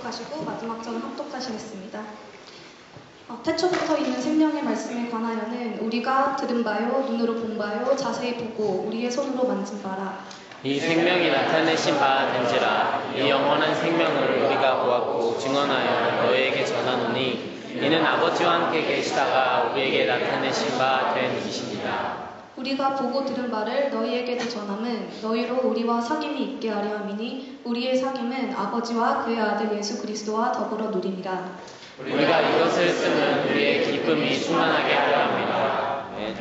합독하시고 마지막 전 합독하시겠습니다. 태초부터 있는 생명의 말씀에 관하여는 우리가 들은 바요, 눈으로 본 바요, 자세히 보고 우리의 손으로 만진 바라. 이 생명이 나타내신 바 된지라. 이 영원한 생명을 우리가 보았고 증언하여 너희에게 전하노니 이는 아버지와 함께 계시다가 우리에게 나타내신 바 된 이십니다. 우리가 보고 들은 바를 너희에게도 전함은 너희로 우리와 사귐이 있게 하려 함이니 우리의 사귐은 아버지와 그의 아들 예수 그리스도와 더불어 누림이라. 우리가 이것을 쓰면 우리의 기쁨이 충만하게 하려 합니다. 아멘.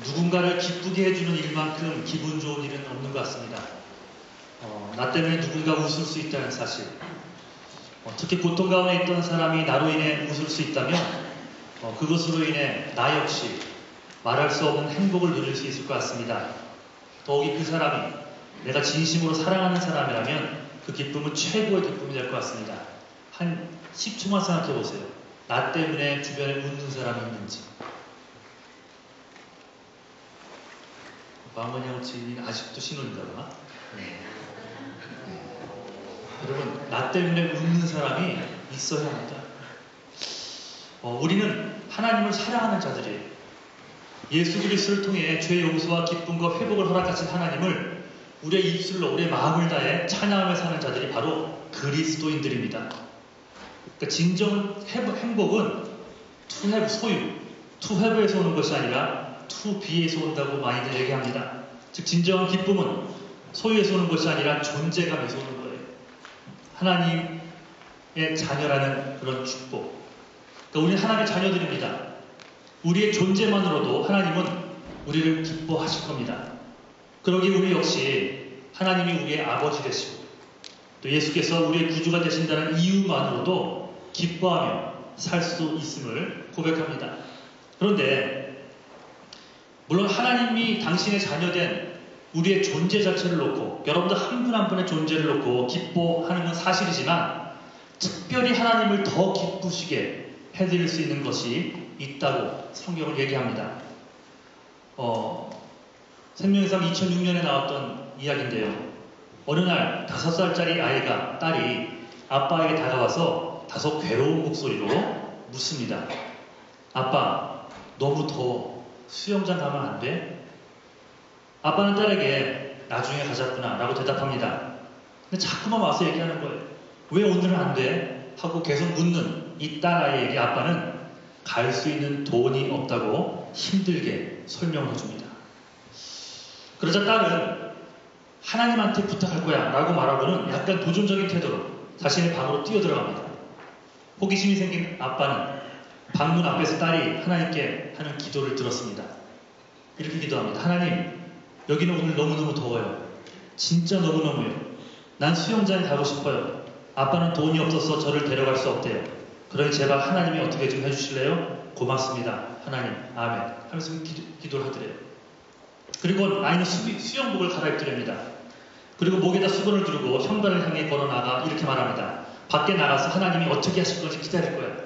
누군가를 기쁘게 해주는 일만큼 기분 좋은 일은 없는 것 같습니다. 나 때문에 누군가 웃을 수 있다는 사실, 특히 고통 가운데 있던 사람이 나로 인해 웃을 수 있다면 그것으로 인해 나 역시 말할 수 없는 행복을 누릴 수 있을 것 같습니다. 더욱이 그 사람이 내가 진심으로 사랑하는 사람이라면 그 기쁨은 최고의 기쁨이 될 것 같습니다. 한 10초만 생각해 보세요. 나 때문에 주변에 웃는 사람이 있는지. 마음은영 지인이 아직도 신혼인가 봐. 여러분, 나 때문에 웃는 사람이 있어야 합니다. 우리는 하나님을 사랑하는 자들이에요. 예수 그리스도를 통해 죄 용서와 기쁨과 회복을 허락하신 하나님을 우리의 입술로 우리의 마음을 다해 찬양하며 사는 자들이 바로 그리스도인들입니다. 그러니까 진정 행복은 to have 소유, to have에서 오는 것이 아니라 to be에서 온다고 많이들 얘기합니다. 즉 진정한 기쁨은 소유에서 오는 것이 아니라 존재감에서 오는 거예요. 하나님의 자녀라는 그런 축복. 그러니까 우리는 하나님의 자녀들입니다. 우리의 존재만으로도 하나님은 우리를 기뻐하실 겁니다. 그러기에 우리 역시 하나님이 우리의 아버지 되시고 또 예수께서 우리의 구주가 되신다는 이유만으로도 기뻐하며 살 수 있음을 고백합니다. 그런데 물론 하나님이 당신의 자녀된 우리의 존재 자체를 놓고 여러분들 한 분 한 분의 존재를 놓고 기뻐하는 건 사실이지만 특별히 하나님을 더 기쁘시게 해드릴 수 있는 것이 있다고 성경을 얘기합니다. 생명의 삶 2006년에 나왔던 이야기인데요. 어느 날 5살짜리 딸이 아빠에게 다가와서 다소 괴로운 목소리로 묻습니다. 아빠, 너무 더워. 수영장 가면 안 돼? 아빠는 딸에게 나중에 가자꾸나 라고 대답합니다. 근데 자꾸만 와서 얘기하는 거예요. 왜 오늘은 안 돼? 하고 계속 묻는 이 딸아이에게 아빠는 갈 수 있는 돈이 없다고 힘들게 설명을 해줍니다. 그러자 딸은 하나님한테 부탁할 거야 라고 말하고는 약간 도전적인 태도로 자신의 방으로 뛰어들어갑니다. 호기심이 생긴 아빠는 방문 앞에서 딸이 하나님께 하는 기도를 들었습니다. 이렇게 기도합니다. 하나님, 여기는 오늘 너무너무 더워요. 진짜 너무너무요. 난 수영장에 가고 싶어요. 아빠는 돈이 없어서 저를 데려갈 수 없대요. 그러니 제발 하나님이 어떻게 좀 해주실래요? 고맙습니다. 하나님, 아멘. 하면서 기도를 하더래요. 그리고 아이는 수영복을 갈아입더랍니다. 그리고 목에다 수건을 두르고 현관을 향해 걸어나가 이렇게 말합니다. 밖에 나가서 하나님이 어떻게 하실 건지 기다릴 거야.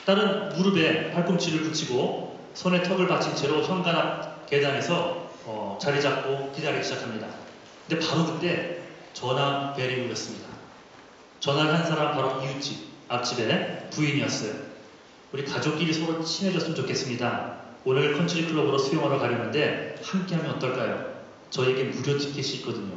딸은 무릎에 팔꿈치를 붙이고 손에 턱을 받친 채로 현관 앞 계단에서 자리 잡고 기다리기 시작합니다. 근데 바로 그때 전화벨이 울렸습니다. 전화를 한 사람 바로 이웃집, 앞집의 부인이었어요. 우리 가족끼리 서로 친해졌으면 좋겠습니다. 오늘 컨트리 클럽으로 수영하러 가려는데 함께하면 어떨까요? 저에게 무료 티켓이 있거든요.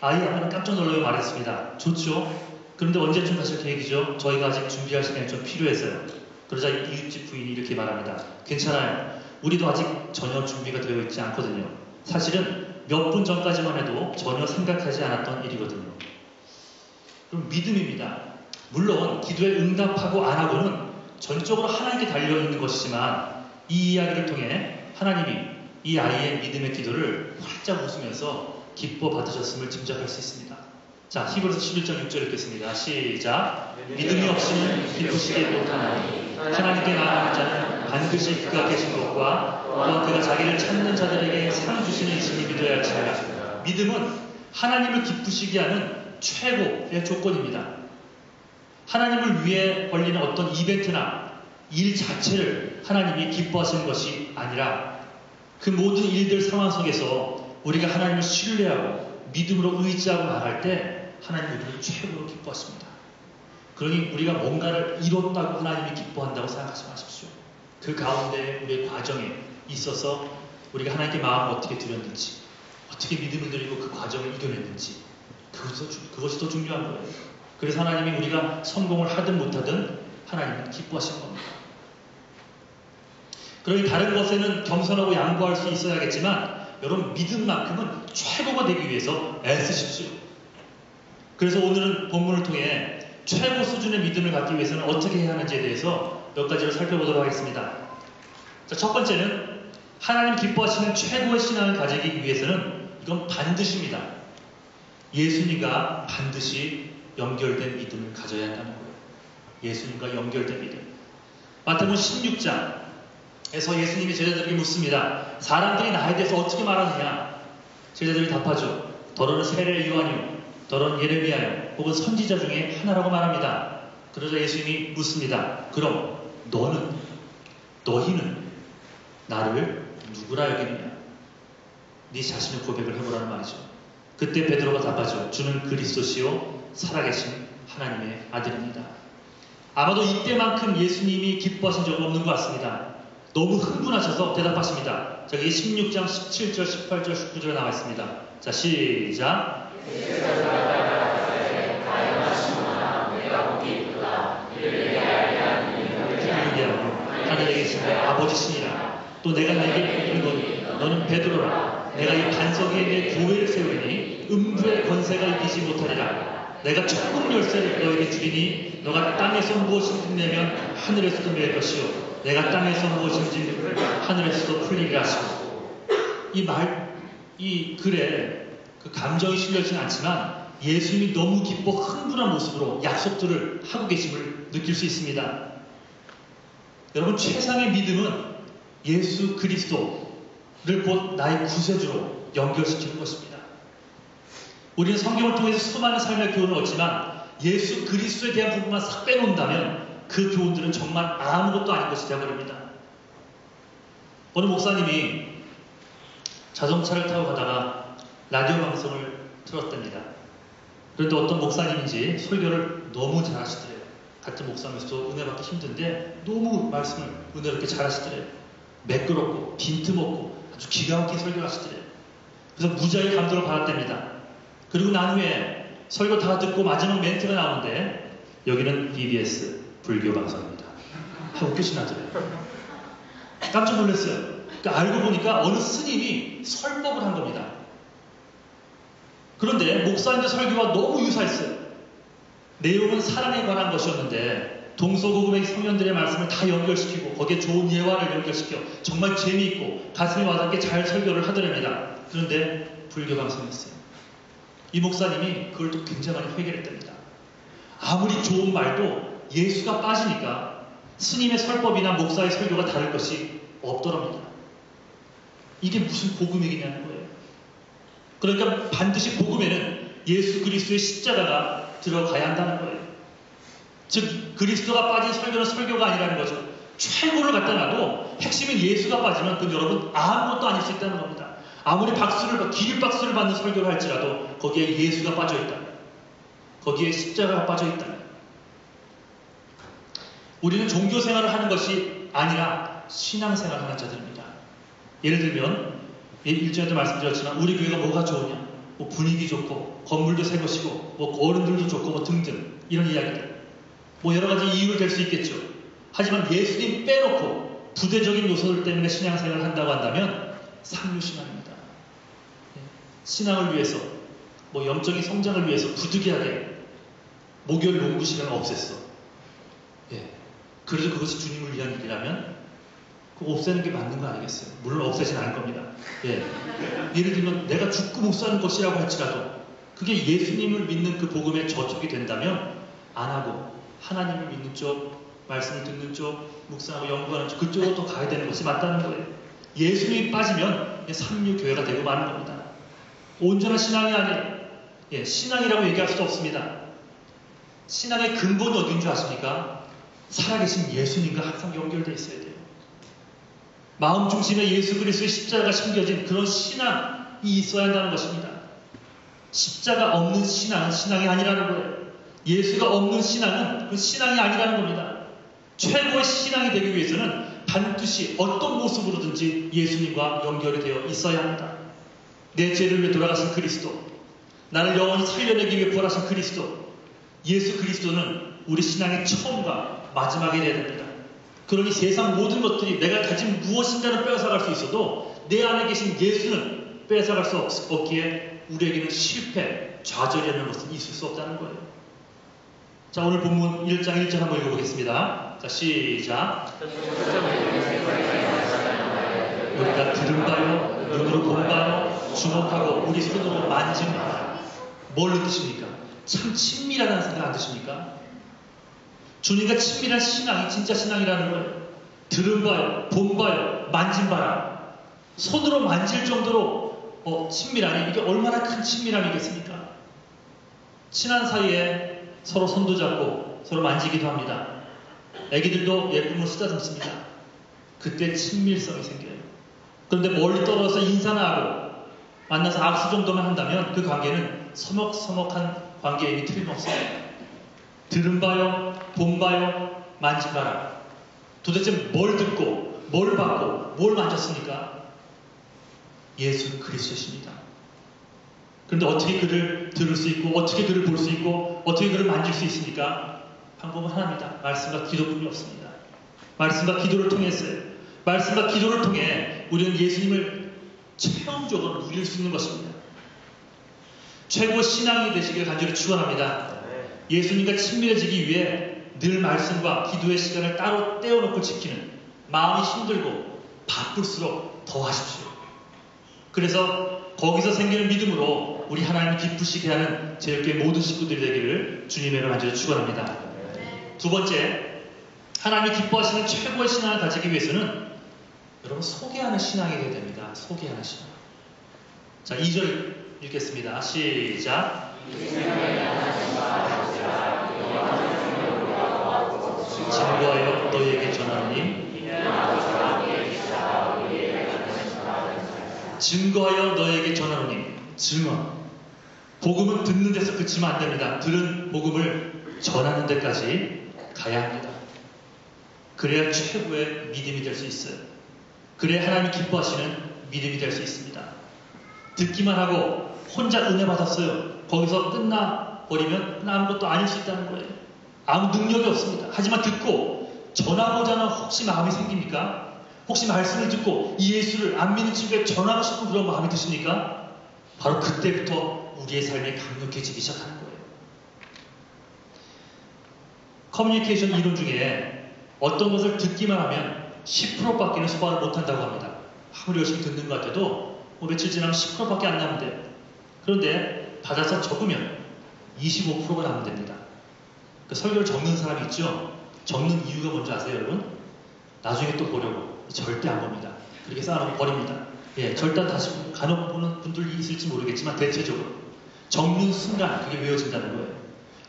아이 아빠는 깜짝 놀라며 말했습니다. 좋죠? 그런데 언제쯤 가실 계획이죠? 저희가 아직 준비할 시간이 좀 필요해서요. 그러자 이웃집 부인이 이렇게 말합니다. 괜찮아요. 우리도 아직 전혀 준비가 되어 있지 않거든요. 사실은 몇 분 전까지만 해도 전혀 생각하지 않았던 일이거든요. 그럼 믿음입니다. 물론 기도에 응답하고 안 하고는 전적으로 하나님께 달려있는 것이지만 이 이야기를 통해 하나님이 이 아이의 믿음의 기도를 활짝 웃으면서 기뻐 받으셨음을 짐작할 수 있습니다. 자, 히브리서 11장 6절 읽겠습니다. 시작. 믿음이 없이는 기쁘시게 못하나니 하나님께 나아가는 자는 반드시 그가 계신 것과 또한 그가 자기를 찾는 자들에게 상 주시는 이심을 믿어야 할지니라. 믿음은 하나님을 기쁘시게 하는 최고의 조건입니다. 하나님을 위해 벌리는 어떤 이벤트나 일 자체를 하나님이 기뻐하시는 것이 아니라 그 모든 일들 상황 속에서 우리가 하나님을 신뢰하고 믿음으로 의지하고 나갈 때 하나님 우리를 최고로 기뻐하십니다. 그러니 우리가 뭔가를 이뤘다고 하나님이 기뻐한다고 생각하지 마십시오. 그 가운데 우리의 과정에 있어서 우리가 하나님께 마음을 어떻게 드렸는지, 어떻게 믿음을 드리고 그 과정을 이겨냈는지, 그것이 더 중요한 거예요. 그래서 하나님이 우리가 성공을 하든 못하든 하나님은 기뻐하시는 겁니다. 그러니 다른 것에는 겸손하고 양보할 수 있어야겠지만 여러분 믿음만큼은 최고가 되기 위해서 애쓰십시오. 그래서 오늘은 본문을 통해 최고 수준의 믿음을 갖기 위해서는 어떻게 해야 하는지에 대해서 몇 가지를 살펴보도록 하겠습니다. 자, 첫 번째는 하나님 기뻐하시는 최고의 신앙을 가지기 위해서는 이건 반드시입니다. 예수님과 반드시 연결된 믿음을 가져야 한다는 거예요. 예수님과 연결된 믿음. 마태복음 16장에서 예수님이 제자들에게 묻습니다. 사람들이 나에 대해서 어떻게 말하느냐? 제자들이 답하죠. 너는 세례 요한이요, 너는 예레미야요, 혹은 선지자 중에 하나라고 말합니다. 그러자 예수님이 묻습니다. 그럼 너희는 나를 누구라 여기느냐? 네 자신의 고백을 해보라는 말이죠. 그때 베드로가 답하죠. 주는 그리스도시요 살아계신 하나님의 아들입니다. 아마도 이때만큼 예수님이 기뻐하신 적은 없는 것 같습니다. 너무 흥분하셔서 대답하십니다. 자, 이 16장 17절, 18절, 19절에 나와 있습니다. 자, 시작. 하늘에 계신 내 아버지시니라. 또 내가 내게 이르노니 너는 베드로라. 내가 이 반석 위에 내 교회를 세우리니 음부의 권세가 이기지 못하리라. 내가 천국 열쇠를 너에게 주리니 너가 땅에서 무엇을 내면 하늘에서도 맬 것이요 내가 땅에서 무엇인지 하늘에서도 풀리게 하시고. 이 글에 그 감정이 실려지진 않지만 예수님이 너무 기뻐 흥분한 모습으로 약속들을 하고 계심을 느낄 수 있습니다. 여러분, 최상의 믿음은 예수 그리스도를 곧 나의 구세주로 연결시키는 것입니다. 우리는 성경을 통해서 수많은 삶의 교훈을 얻지만 예수 그리스도에 대한 부분만 싹 빼놓는다면 그 교훈들은 정말 아무것도 아닌 것이 되어버립니다. 어느 목사님이 자동차를 타고 가다가 라디오 방송을 틀었답니다. 그런데 어떤 목사님인지 설교를 너무 잘하시더래요. 같은 목사면서도 은혜 받기 힘든데 너무 말씀을 은혜롭게 잘하시더래요. 매끄럽고 빈틈없고 아주 기가 막히게 설교를 하시더래요. 그래서 무지하게 감동을 받았답니다. 그리고 난 후에 설교 다 듣고 마지막 멘트가 나오는데 여기는 BBS 불교 방송입니다 하고 끝이 나더래요. 깜짝 놀랐어요. 그러니까 알고 보니까 어느 스님이 설법을 한 겁니다. 그런데 목사님의 설교와 너무 유사했어요. 내용은 사랑에 관한 것이었는데 동서고금의 성현들의 말씀을 다 연결시키고 거기에 좋은 예화를 연결시켜 정말 재미있고 가슴에 와닿게 잘 설교를 하더랍니다. 그런데 불교 방송이었어요. 이 목사님이 그걸 또 굉장히 많이 회개했답니다. 아무리 좋은 말도 예수가 빠지니까 스님의 설법이나 목사의 설교가 다를 것이 없더랍니다. 이게 무슨 복음이냐는 거예요. 그러니까 반드시 복음에는 예수 그리스도의 십자가가 들어가야 한다는 거예요. 즉 그리스도가 빠진 설교는 설교가 아니라는 거죠. 최고를 갖다 놔도 핵심인 예수가 빠지면 그 여러분 아무것도 아닐 수 있다는 겁니다. 아무리 기립박수를 받는 설교를 할지라도 거기에 예수가 빠져있다. 거기에 십자가가 빠져있다. 우리는 종교생활을 하는 것이 아니라 신앙생활을 하는 자들입니다. 예를 들면 일전에도 말씀드렸지만 우리 교회가 뭐가 좋으냐, 뭐 분위기 좋고 건물도 새 것이고 뭐 어른들도 좋고 뭐 등등 이런 이야기들 뭐 여러 가지 이유를 댈 수 있겠죠. 하지만 예수님 빼놓고 부대적인 요소들 때문에 신앙생활을 한다고 한다면 상류신앙입니다. 신앙을 위해서 뭐 영적인 성장을 위해서 부득이하게 목요일 농구 시간을 없앴어. 그래도 그것이 주님을 위한 일이라면 그거 없애는 게 맞는 거 아니겠어요? 물론 없애진 않을 겁니다. 예를 들면 내가 죽고 못 사는 것이라고 할지라도 그게 예수님을 믿는 그 복음의 저촉이 된다면 안 하고 하나님을 믿는 쪽, 말씀을 듣는 쪽, 묵상하고 연구하는 쪽 그쪽으로 또 가야 되는 것이 맞다는 거예요. 예수님이 빠지면 삼류교회가 되고 마는 겁니다. 온전한 신앙이 아니라 신앙이라고 얘기할 수도 없습니다. 신앙의 근본이 어딘 줄 아십니까? 살아계신 예수님과 항상 연결되어 있어야 돼요. 마음 중심에 예수 그리스도의 십자가가 심겨진 그런 신앙이 있어야 한다는 것입니다. 십자가 없는 신앙은 신앙이 아니라는 거예요. 예수가 없는 신앙은 그 신앙이 아니라는 겁니다. 최고의 신앙이 되기 위해서는 반드시 어떤 모습으로든지 예수님과 연결이 되어 있어야 합니다. 내 죄를 위해 돌아가신 그리스도, 나를 영원히 살려내기 위해 부활하신 그리스도, 예수 그리스도는 우리 신앙의 처음과 마지막이 되어야 됩니다. 그러니 세상 모든 것들이 내가 가진 무엇인가는 빼앗아갈 수 있어도 내 안에 계신 예수는 빼앗아갈 수 없기에 우리에게는 실패, 좌절이라는 것은 있을 수 없다는 거예요. 자, 오늘 본문 1장 1절 한번 읽어보겠습니다. 자, 시작. 우리가 들은 바요, 눈으로 본 바요, 주목하고 우리 손으로 만진 바요. 뭘로 뜻입니까? 참 친밀하다는 생각 안 드십니까? 주님과 친밀한 신앙이 진짜 신앙이라는 거예요. 들은 바요, 본 바요, 만진 바요. 손으로 만질 정도로 친밀하니 이게 얼마나 큰 친밀함이겠습니까? 친한 사이에 서로 손도 잡고 서로 만지기도 합니다. 애기들도 예쁨을 쓰다듬습니다. 그때 친밀성이 생겨요. 그런데 멀리 떨어져서 인사나 하고 만나서 악수 정도만 한다면 그 관계는 서먹서먹한 관계에 이미 틀림없어요. 들은 바요, 본 바요, 만진 바라. 도대체 뭘 듣고, 뭘 받고, 뭘 만졌습니까? 예수 그리스도십니다. 그런데 어떻게 그를 들을 수 있고, 어떻게 그를 볼 수 있고, 어떻게 그를 만질 수 있습니까? 방법은 하나입니다. 말씀과 기도뿐이 없습니다. 말씀과 기도를 통했어요. 말씀과 기도를 통해 우리는 예수님을 체험적으로 누릴 수 있는 것입니다. 최고 신앙이 되시길 간절히 축원합니다. 예수님과 친밀해지기 위해 늘 말씀과 기도의 시간을 따로 떼어놓고 지키는 마음이 힘들고 바쁠수록 더 하십시오. 그래서 거기서 생기는 믿음으로 우리 하나님을 기쁘시게 하는 제일교회 모든 식구들이 되기를 주님의 이름으로 간절히 축원합니다. 두 번째, 하나님이 기뻐하시는 최고의 신앙을 가지기 위해서는 여러분 소개하는 신앙이 되어야 됩니다. 소개하는 신앙. 자, 2절 읽겠습니다. 시작. 증거하여 너희에게 전하노니 증거하여 너희에게 전하노니 증언. 복음은 듣는 데서 그치면 안 됩니다. 들은 복음을 전하는 데까지 가야 합니다. 그래야 최고의 믿음이 될 수 있어요. 그래야 하나님이 기뻐하시는 믿음이 될 수 있습니다. 듣기만 하고 혼자 은혜 받았어요. 거기서 끝나버리면 아무것도 아닐 수 있다는 거예요. 아무 능력이 없습니다. 하지만 듣고 전하고자 하는 혹시 마음이 생깁니까? 혹시 말씀을 듣고 이 예수를 안 믿는 친구에게 전하고 싶은 그런 마음이 드십니까? 바로 그때부터 우리의 삶이 강력해지기 시작하는 거예요. 커뮤니케이션 이론 중에 어떤 것을 듣기만 하면 10%밖에는 소화를 못한다고 합니다. 아무리 열심히 듣는 것 같아도 며칠 지나면 10%밖에 안 남는데요. 그런데 받아서 적으면 25%가 남으면 됩니다. 그 설교를 적는 사람이 있죠. 적는 이유가 뭔지 아세요, 여러분? 나중에 또 보려고. 절대 안 봅니다. 그렇게 쌓아놓고 버립니다. 예, 절대 다시 간혹 보는 분들이 있을지 모르겠지만 대체적으로 적는 순간 그게 외워진다는 거예요.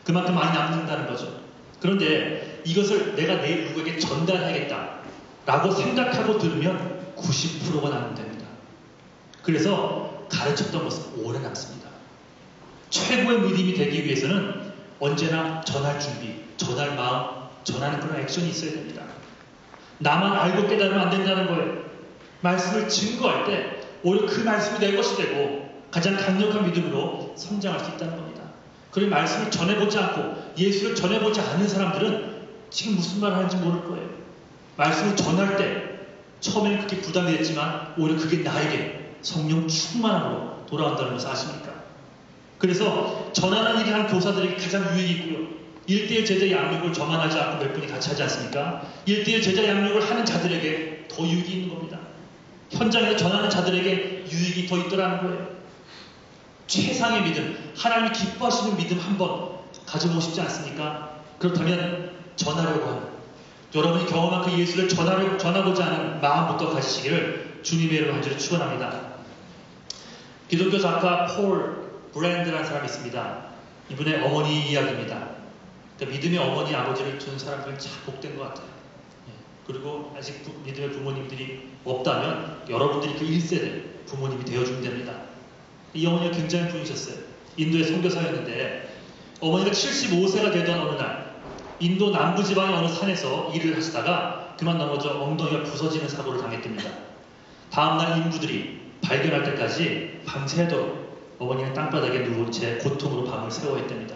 그만큼 많이 남는다는 거죠. 그런데 이것을 내가 내일 누구에게 전달해야겠다 라고 생각하고 들으면 90%가 남는답니다. 그래서 가르쳤던 것은 오래 남습니다. 최고의 믿음이 되기 위해서는 언제나 전할 준비, 전할 마음, 전하는 그런 액션이 있어야 됩니다. 나만 알고 깨달으면 안 된다는 거예요. 말씀을 증거할 때 오히려 그 말씀이 내 것이 되고 가장 강력한 믿음으로 성장할 수 있다는 겁니다. 그리고 말씀을 전해보지 않고 예수를 전해보지 않는 사람들은 지금 무슨 말을 하는지 모를 거예요. 말씀을 전할 때 처음에는 그게 부담이 됐지만 오히려 그게 나에게 성령 충만함으로 돌아온다는 것을 아십니까? 그래서 전하는 일이 한 교사들에게 가장 유익이 있고요. 1:1 제자 양육을 저만 하지 않고 몇 분이 같이 하지 않습니까? 1:1 제자 양육을 하는 자들에게 더 유익이 있는 겁니다. 현장에서 전하는 자들에게 유익이 더 있더라는 거예요. 최상의 믿음, 하나님이 기뻐하시는 믿음 한번 가져보고 싶지 않습니까? 그렇다면 전하려고 하는, 여러분이 경험한 그 예수를 전하고자 하는 마음부터 가지시기를 주님의 이름으로 간절히 축원합니다. 기독교 작가 폴 브랜드라는 사람이 있습니다. 이분의 어머니 이야기입니다. 그러니까 믿음의 어머니, 아버지를 둔 사람들은 참 복된 것 같아요. 그리고 아직 믿음의 부모님들이 없다면 여러분들이 그 1세대 부모님이 되어주면 됩니다. 이 어머니가 굉장히 부유셨어요. 인도의 선교사였는데 어머니가 75세가 되던 어느 날 인도 남부지방의 어느 산에서 일을 하시다가 그만 넘어져 엉덩이가 부서지는 사고를 당했답니다. 다음날 인부들이 발견할 때까지 밤새도록 어머니는 땅바닥에 누운 채 고통으로 밤을 새워야 했답니다.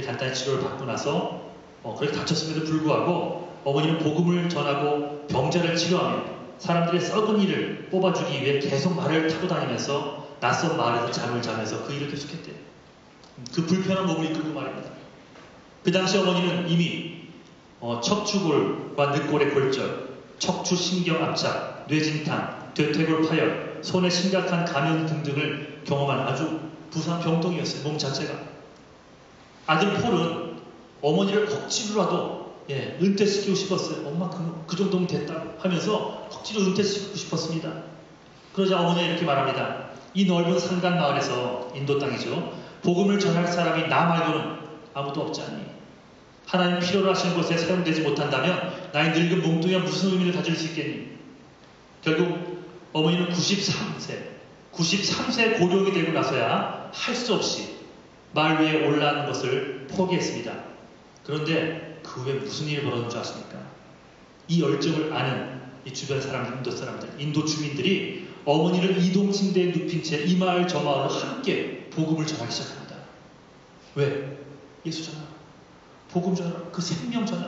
간단히 치료를 받고 나서 그렇게 다쳤음에도 불구하고 어머니는 복음을 전하고 병자를 치료하며 사람들의 썩은 이를 뽑아주기 위해 계속 말을 타고 다니면서 낯선 마을에서 잠을 자면서 그 일을 계속했대요. 그 불편한 몸을 이끌고 말입니다. 그 당시 어머니는 이미 척추골과 늑골의 골절, 척추신경 압착, 뇌진탕, 대퇴골 파열, 손에 심각한 감염 등등을 경험한 아주 부상 병동이었어요. 몸 자체가. 아들 폴은 어머니를 억지로라도 은퇴시키고 싶었어요. 엄마 그 정도면 됐다고 하면서 억지로 은퇴시키고 싶었습니다. 그러자 어머니가 이렇게 말합니다. 이 넓은 산간 마을에서 인도 땅이죠. 복음을 전할 사람이 나 말고는 아무도 없지 않니? 하나님 필요로 하시는 곳에 사용되지 못한다면 나의 늙은 몸뚱이가 무슨 의미를 가질 수 있겠니? 결국 어머니는 93세 고령이 되고 나서야 할 수 없이 말 위에 올라가는 것을 포기했습니다. 그런데 그 후에 무슨 일이 벌어진 줄 아십니까? 이 열정을 아는 이 주변 사람들, 인도 주민들이 어머니를 이동 침대에 눕힌 채 이 마을 저 마을로 함께 복음을 전하기 시작합니다. 왜? 예수 전하, 복음 전하, 그 생명 전하.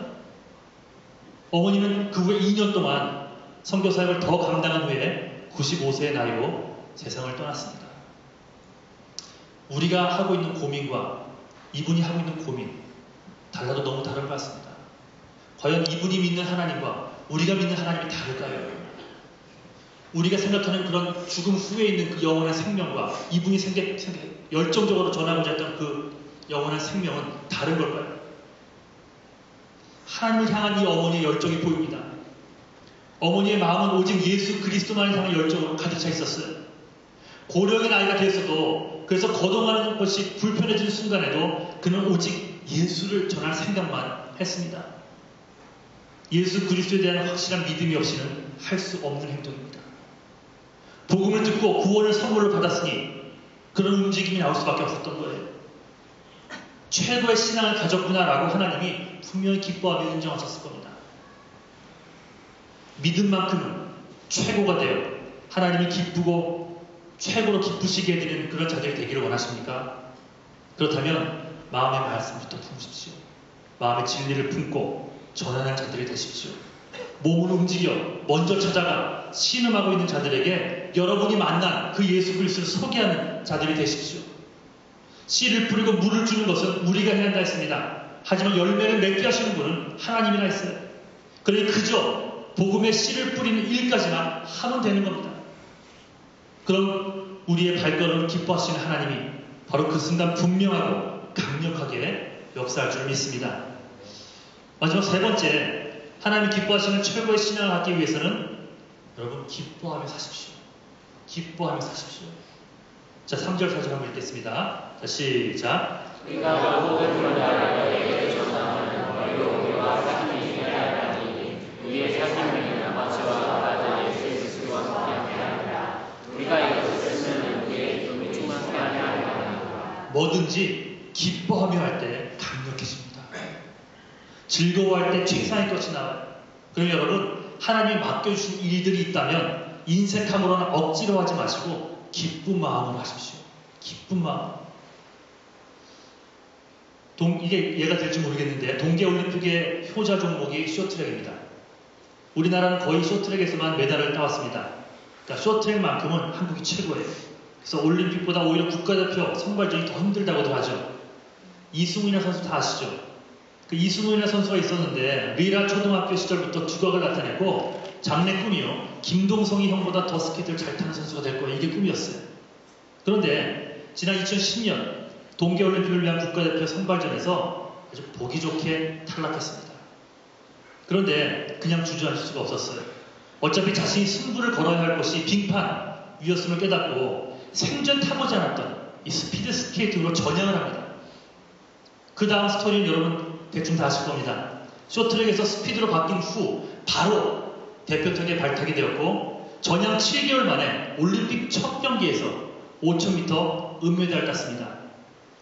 어머니는 그 후에 2년 동안 선교사역을 더 감당한 후에 95세의 나이로 세상을 떠났습니다. 우리가 하고 있는 고민과 이분이 하고 있는 고민 달라도 너무 다른 것 같습니다. 과연 이분이 믿는 하나님과 우리가 믿는 하나님이 다를까요? 우리가 생각하는 그런 죽음 후에 있는 그 영원한 생명과 이분이 열정적으로 전하고자 했던 그 영원한 생명은 다른 걸까요? 하나님을 향한 이 어머니의 열정이 보입니다. 어머니의 마음은 오직 예수 그리스도만을 향한 열정으로 가득 차 있었어요. 고령의 나이가 되었어도 그래서 거동하는 것이 불편해지는 순간에도 그는 오직 예수를 전할 생각만 했습니다. 예수 그리스도에 대한 확실한 믿음이 없이는 할 수 없는 행동입니다. 복음을 듣고 구원을 선물로 받았으니 그런 움직임이 나올 수밖에 없었던 거예요. 최고의 신앙을 가졌구나라고 하나님이 분명히 기뻐하며 인정하셨을 겁니다. 믿음만큼은 최고가 되어 하나님이 기쁘고 최고로 기쁘시게 해드리는 그런 자들이 되기를 원하십니까? 그렇다면 마음의 말씀부터 품으십시오. 마음의 진리를 품고 전하는 자들이 되십시오. 몸을 움직여 먼저 찾아가 신음하고 있는 자들에게 여러분이 만난 그 예수 그리스도를 소개하는 자들이 되십시오. 씨를 뿌리고 물을 주는 것은 우리가 해야 한다 했습니다. 하지만 열매를 맺게 하시는 분은 하나님이라 했어요. 그러니 그저 복음의 씨를 뿌리는 일까지만 하면 되는 겁니다. 그럼 우리의 발걸음을 기뻐하시는 하나님이 바로 그 순간 분명하고 강력하게 역사할 줄 믿습니다. 마지막 세 번째, 하나님이 기뻐하시는 최고의 신앙을 갖기 위해서는 여러분 기뻐하며 사십시오. 기뻐하며 사십시오. 자, 3절 4절 한번 읽겠습니다. 자, 시작. 우리가 모든 나라에게 전하는 너희로 우리와 사귐이 하나니 우리의 사귐은 아버지와 아들 예수 그리스도와 함께하리라. 우리가 이것을 쓰면 우리의 기쁨이 충만케 하리라. 뭐든지 기뻐하며 할 때 강력해집니다. 즐거워할 때 최상의 것이 나와요. 그럼 여러분, 하나님이 맡겨주신 일들이 있다면 인색함으로나 억지로 하지 마시고 기쁜 마음으로 하십시오. 기쁜 마음. 이게 얘가 될지 모르겠는데 동계올림픽의 효자 종목이 쇼트랙입니다. 우리나라는 거의 쇼트랙에서만 메달을 따왔습니다. 그러니까 쇼트랙만큼은 한국이 최고예요. 그래서 올림픽보다 오히려 국가대표 선발전이 더 힘들다고도 하죠. 이승훈이라는 선수 다 아시죠? 그 이승훈이라는 선수가 있었는데 리라 초등학교 시절부터 두각을 나타냈고 장래 꿈이요. 김동성이 형보다 더 스케이트를 잘 타는 선수가 될 거예요. 이게 꿈이었어요. 그런데 지난 2010년 동계올림픽을 위한 국가대표 선발전에서 아주 보기 좋게 탈락했습니다. 그런데 그냥 주저앉을 수가 없었어요. 어차피 자신이 승부를 걸어야 할 것이 빙판 위였음을 깨닫고 생전 타보지 않았던 이 스피드 스케이트로 전향을 합니다. 그 다음 스토리는 여러분 대충 다 아실 겁니다. 쇼트랙에서 스피드로 바뀐 후 바로 대표팀에 발탁이 되었고 전향 7개월 만에 올림픽 첫 경기에서 5000m 은메달을 땄습니다.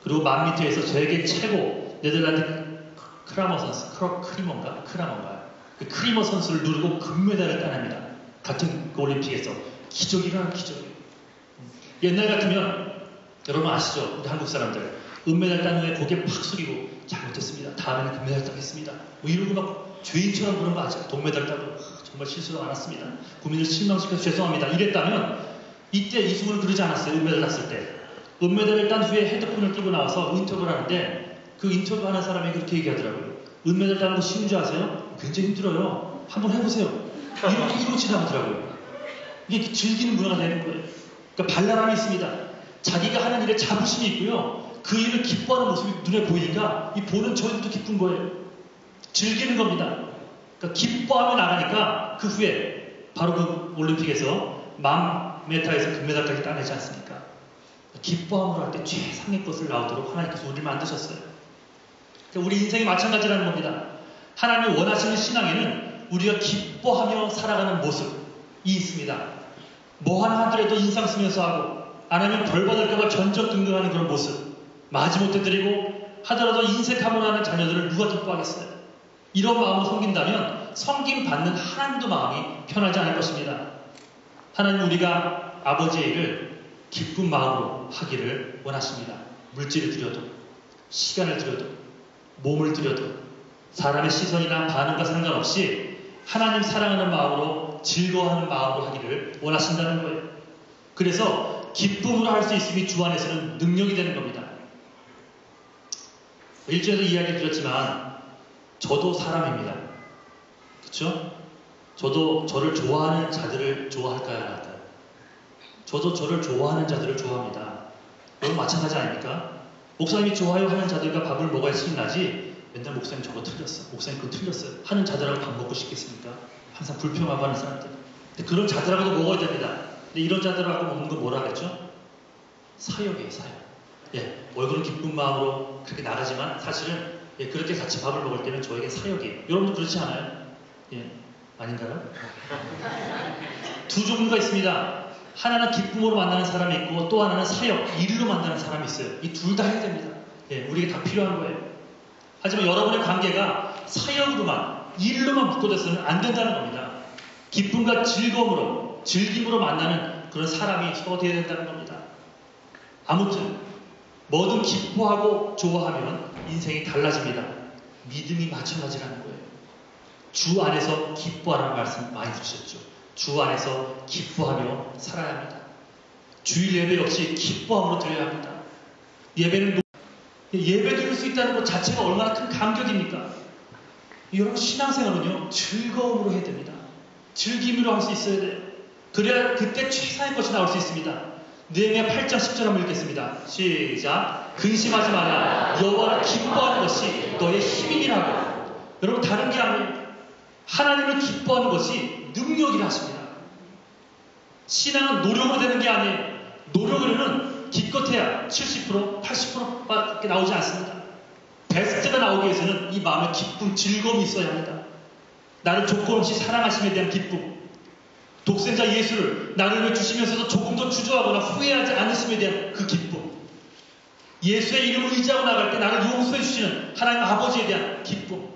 그리고 1000m에서 세계 최고 네덜란드 크라머 선수, 크라머인가요? 그 크리머 선수를 누르고 금메달을 따냅니다. 같은 그 올림픽에서. 기적이라는 기적이에요. 옛날 같으면 여러분 아시죠? 우리 한국 사람들 은메달 딴 후에 고개 팍 숙이고 잘못했습니다. 다음에는 금메달 따겠습니다. 뭐 이러고 막 죄인처럼 그런 거 아죠? 동메달 따고 정말 실수가 많았습니다. 국민을 실망시켜서 죄송합니다. 이랬다면 이때 이승우는 그러지 않았어요. 은메달 땄을 때. 은메달을 딴 후에 헤드폰을 끼고 나와서 인터뷰를 하는데 그 인터뷰하는 사람이 그렇게 얘기하더라고요. 은메달 따는 거 쉬운 줄 아세요? 굉장히 힘들어요. 한번 해보세요. 이러지 않더라고요. 이게 즐기는 문화가 되는 거예요. 그러니까 발랄함이 있습니다. 자기가 하는 일에 자부심이 있고요. 그 일을 기뻐하는 모습이 눈에 보이니까 이 보는 저희도 기쁜 거예요. 즐기는 겁니다. 그러니까 기뻐하며 나가니까 그 후에 바로 그 올림픽에서 1000m에서 금메달까지 따내지 않습니까? 기뻐함으로 할 때 최상의 것을 나오도록 하나님께서 우리를 만드셨어요. 그러니까 우리 인생이 마찬가지라는 겁니다. 하나님이 원하시는 신앙에는 우리가 기뻐하며 살아가는 모습이 있습니다. 뭐 하나 하더라도 인상 쓰면서 하고 안 하면 벌 받을까봐 전적등등하는 그런 모습, 마지못해 드리고 하더라도 인색함으로 하는 자녀들을 누가 기뻐하겠어요? 이런 마음으로 섬긴다면 섬김 받는 하나님도 마음이 편하지 않을 것입니다. 하나님 우리가 아버지의 일을 기쁜 마음으로 하기를 원하십니다. 물질을 들여도, 시간을 들여도, 몸을 들여도, 사람의 시선이나 반응과 상관없이 하나님 사랑하는 마음으로, 즐거워하는 마음으로 하기를 원하신다는 거예요. 그래서 기쁨으로 할 수 있음이 주 안에서는 능력이 되는 겁니다. 일전에도 이야기 드렸지만 저도 사람입니다. 그렇죠? 저도 저를 좋아하는 자들을 좋아할까요? 안 할까요? 저도 저를 좋아하는 자들을 좋아합니다. 여러분 마찬가지 아닙니까? 목사님이 좋아요 하는 자들과 밥을 먹어야 신이 나지 맨날 목사님 저거 틀렸어. 목사님 그거 틀렸어요. 하는 자들하고 밥 먹고 싶겠습니까? 항상 불평하고 하는 사람들. 근데 그런 자들하고도 먹어야 됩니다. 근데 이런 자들하고 먹는 건 뭐라 그랬죠? 사역이에요, 사역. 예, 얼굴은 기쁜 마음으로 그렇게 나가지만 사실은 예, 그렇게 같이 밥을 먹을 때는 저에게 사역이에요. 여러분도 그렇지 않아요? 예, 아닌가요? 두 종류가 있습니다. 하나는 기쁨으로 만나는 사람이 있고 또 하나는 사역, 일로 만나는 사람이 있어요. 이 둘 다 해야 됩니다. 예, 우리에게 다 필요한 거예요. 하지만 여러분의 관계가 사역으로만, 일로만 묶어져서는 안 된다는 겁니다. 기쁨과 즐거움으로, 즐김으로 만나는 그런 사람이 서로 되어야 된다는 겁니다. 아무튼 뭐든 기뻐하고 좋아하면 인생이 달라집니다. 믿음이 마찬가지라는 거예요. 주 안에서 기뻐하라는 말씀 많이 들으셨죠? 주 안에서 기뻐하며 살아야 합니다. 주일 예배 역시 기뻐함으로 드려야 합니다. 예배는 예배 드릴 수 있다는 것 자체가 얼마나 큰 감격입니까? 여러분 신앙생활은요 즐거움으로 해야 됩니다. 즐김으로 할 수 있어야 돼요. 그래야 그때 최상의 것이 나올 수 있습니다. 느헤미야 8장 10절 한번 읽겠습니다. 시작. 근심하지 마라. 여호와를 기뻐하는 것이 너의 힘이라고. 여러분 다른 게 아니에요. 하나님을 기뻐하는 것이 능력이라 하십니다. 신앙은 노력으로 되는 게 아니에요. 노력으로는 기껏해야 70%, 80%밖에 나오지 않습니다. 베스트가 나오기 위해서는 이 마음에 기쁨, 즐거움이 있어야 합니다. 나를 조건 없이 사랑하심에 대한 기쁨, 독생자 예수를 나를 위해 주시면서도 조금 더 주저하거나 후회하지 않으심에 대한 그 기쁨, 예수의 이름을 의지하고 나갈 때 나를 용서해 주시는 하나님 아버지에 대한 기쁨,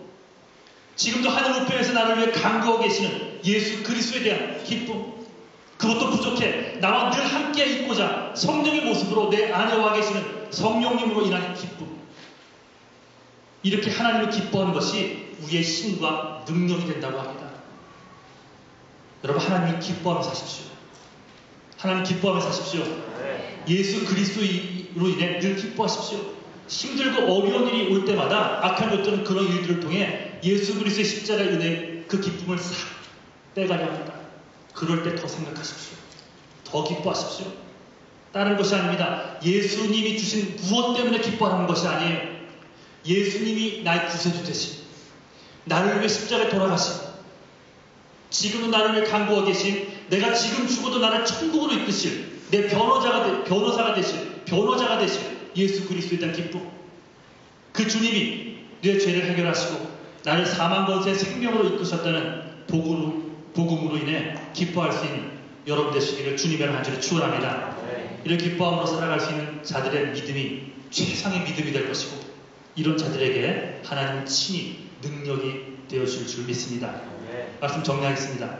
지금도 하늘 우편에서 나를 위해 간구하고 계시는 예수 그리스도에 대한 기쁨, 그것도 부족해 나와 늘 함께 있고자 성령의 모습으로 내 안에 와 계시는 성령님으로 인한 기쁨, 이렇게 하나님을 기뻐하는 것이 우리의 힘과 능력이 된다고 합니다. 여러분 하나님을 기뻐하며 사십시오. 하나님 기뻐하며 사십시오. 예수 그리스도로 인해 늘 기뻐하십시오. 힘들고 어려운 일이 올 때마다 악한 것들은 그런 일들을 통해 예수 그리스도의 십자가의 은혜 그 기쁨을 싹 빼가려 합니다. 그럴 때 더 생각하십시오. 더 기뻐하십시오. 다른 것이 아닙니다. 예수님이 주신 무엇 때문에 기뻐하는 것이 아니에요. 예수님이 나의 구세주 되신, 나를 위해 십자가에 돌아가신, 지금도 나를 위해 간구하고 계신, 내가 지금 죽어도 나를 천국으로 이끄실 내 변호사가 되실 예수 그리스도에 대한 기쁨, 그 주님이 내 죄를 해결하시고 나를 사망 권세의 생명으로 이끄셨다는 복음으로 인해 기뻐할 수 있는 여러분 되시기를 주님의 한 주를 축원합니다. 이를 기뻐함으로 살아갈 수 있는 자들의 믿음이 최상의 믿음이 될 것이고 이런 자들에게 하나님 친히 능력이 되어줄 줄 믿습니다. 말씀 정리하겠습니다.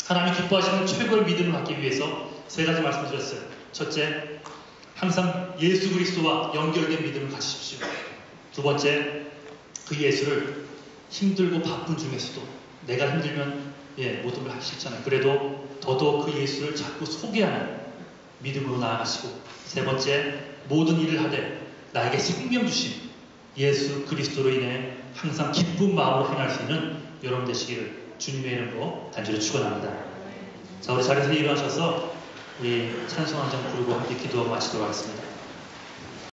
하나님 기뻐하시는 최고의 믿음을 갖기 위해서 세 가지 말씀드렸어요. 첫째, 항상 예수 그리스도와 연결된 믿음을 가지십시오. 두 번째, 그 예수를 힘들고 바쁜 중에서도 내가 힘들면 모든 걸 하기 싫잖아요. 그래도 더더욱 그 예수를 자꾸 소개하는 믿음으로 나아가시고, 세 번째, 모든 일을 하되 나에게 생명 주신 예수 그리스도로 인해 항상 기쁜 마음으로 행할 수 있는 여러분 되시기를 주님의 이름으로 간절히 축원합니다. 자, 우리 자리에서 일어나셔서 우리 찬송 한 장 부르고 함께 기도하고 마치도록 하겠습니다.